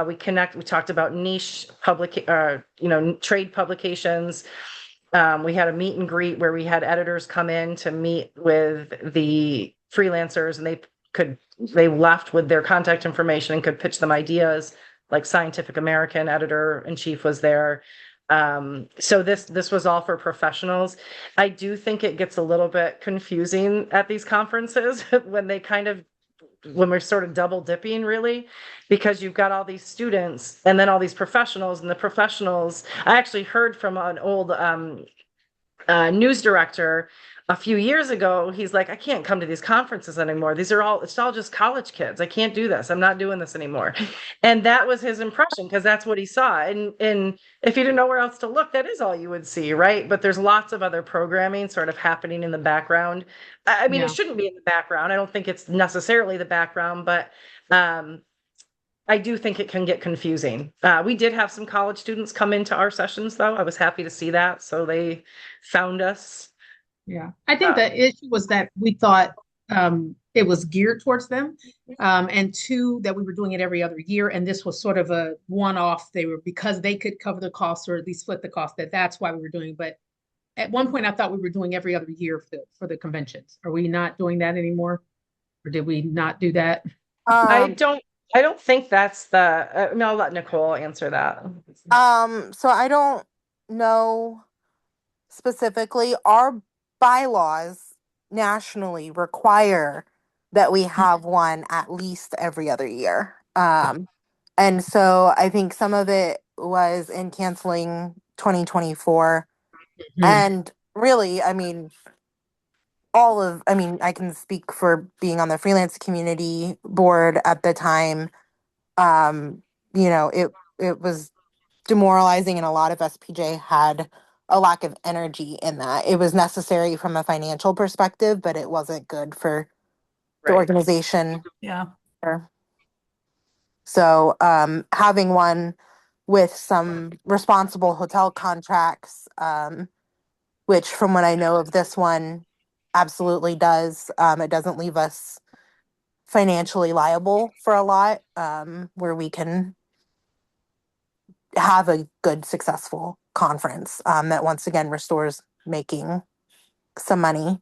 We talked about niche trade publications. We had a meet and greet where we had editors come in to meet with the freelancers and they left with their contact information and could pitch them ideas. Like Scientific American editor-in-chief was there. So this was all for professionals. I do think it gets a little bit confusing at these conferences when we're sort of double dipping really, because you've got all these students and then all these professionals, and the professionals, I actually heard from an old news director a few years ago. He's like, I can't come to these conferences anymore. It's all just college kids. I can't do this. I'm not doing this anymore. And that was his impression because that's what he saw. And if you didn't know where else to look, that is all you would see, right? But there's lots of other programming sort of happening in the background. I mean, yeah. it shouldn't be in the background. I don't think it's necessarily the background, but I do think it can get confusing. We did have some college students come into our sessions, though. I was happy to see that. So they found us. Yeah, I think the issue was that we thought it was geared towards them, and two, that we were doing it every other year, and this was sort of a one-off. They were, because they could cover the costs or at least split the cost, that's why we were doing. But at one point, I thought we were doing every other year for the conventions. Are we not doing that anymore, or did we not do that? I don't think that's the. I'll let Nicole answer that. So I don't know specifically. Our bylaws nationally require that we have one at least every other year. And so I think some of it was in canceling 2024. And really, I mean, I can speak for being on the freelance community board at the time. It was demoralizing, and a lot of SPJ had a lack of energy in that. It was necessary from a financial perspective, but it wasn't good for the Right. organization. Yeah. So having one with some responsible hotel contracts, which from what I know of this one, absolutely does. It doesn't leave us financially liable for a lot, where we can have a good, successful conference that once again restores making some money.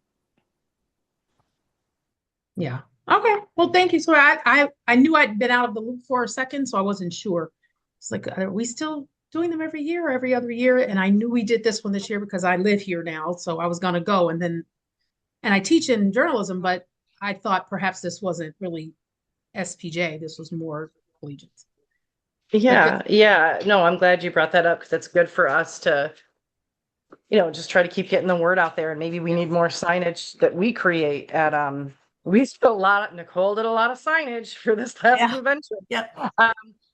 Yeah. Okay. Well, thank you. So I knew I'd been out of the loop for a second, so I wasn't sure. It's like, are we still doing them every year or every other year? And I knew we did this one this year because I live here now, so I was gonna go. And I teach in journalism, but I thought perhaps this wasn't really SPJ. This was more collegiate. Yeah, yeah. No, I'm glad you brought that up because it's good for us to, just try to keep getting the word out there. And maybe we need more signage that we create at we did Nicole did a lot of signage for this last convention. Yep.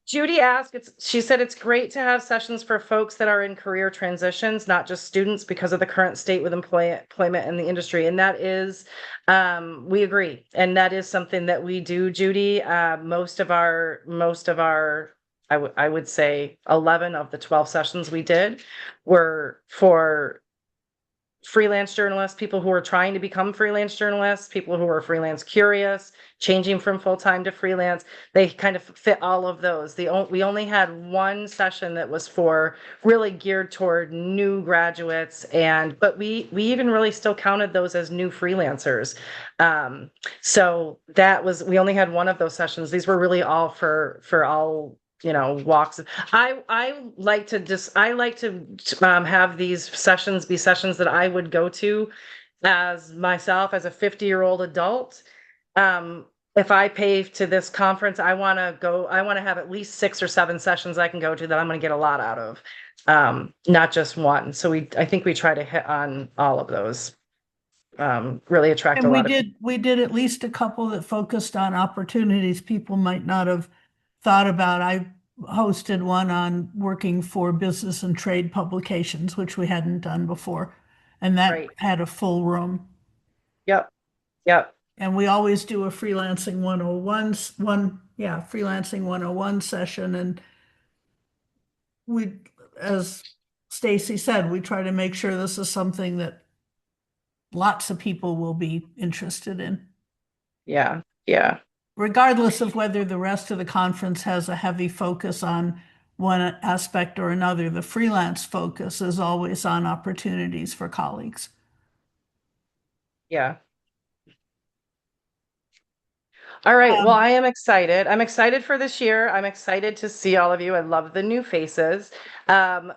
Judy asked, she said it's great to have sessions for folks that are in career transitions, not just students, because of the current state with employment in the industry. And that is, we agree. And that is something that we do, Judy. Most of our, I would say 11 of the 12 sessions we did were for freelance journalists, people who are trying to become freelance journalists, people who are freelance curious, changing from full-time to freelance. They kind of fit all of those. We only had one session that was for really geared toward new graduates, but we even really still counted those as new freelancers. So we only had one of those sessions. These were really all for all walks. I like to have these sessions be sessions that I would go to as myself as a 50-year-old adult. if I pay to this conference, I want to have at least 6 or 7 sessions I can go to that I'm going to get a lot out of, not just one. So I think we try to hit on all of those, really attract And a lot of we did at least a couple that focused on opportunities people might not have thought about. I hosted one on working for business and trade publications, which we hadn't done before. And that Right. had a full room. Yep. Yep. And we always do a freelancing 101 session. And we, as Stacy said, we try to make sure this is something that lots of people will be interested in. Yeah. Yeah. Regardless of whether the rest of the conference has a heavy focus on one aspect or another, the freelance focus is always on opportunities for colleagues. Yeah. All right. Well, I am excited. I'm excited for this year. I'm excited to see all of you. I love the new faces.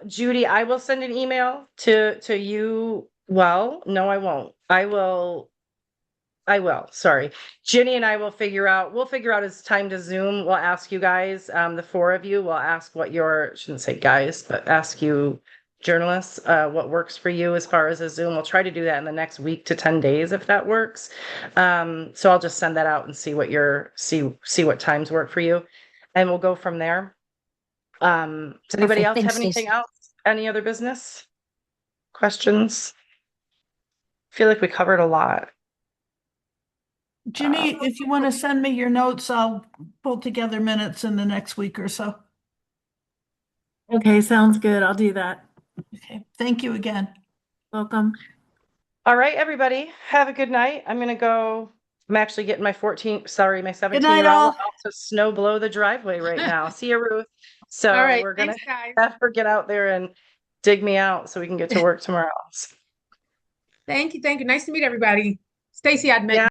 Judy, I will send an email to you. Well, no, I won't. I will. Sorry. Ginny and I we'll figure out his time to Zoom. We'll ask you guys, the 4 of you, we'll ask shouldn't say guys, but ask you journalists, what works for you as far as a Zoom. We'll try to do that in the next week to 10 days if that works. So I'll just send that out and see what times work for you. And we'll go from there. Does anybody Perfect. else Thanks, have anything Stacy. else? Any other business? Questions? I feel like we covered a lot. Ginny, if you want to send me your notes, I'll pull together minutes in the next week or so. Okay, sounds good. I'll do that. Okay, thank you again. Welcome. All right, everybody, have a good night. I'm actually getting my 17-year-old all. out to snow blow the driveway right now. See you, Ruth. So All right, we're gonna thanks, guys. have her get out there and dig me out so we can get to work tomorrow. Thank you. Nice to meet everybody. Stacy, I'd met Yeah.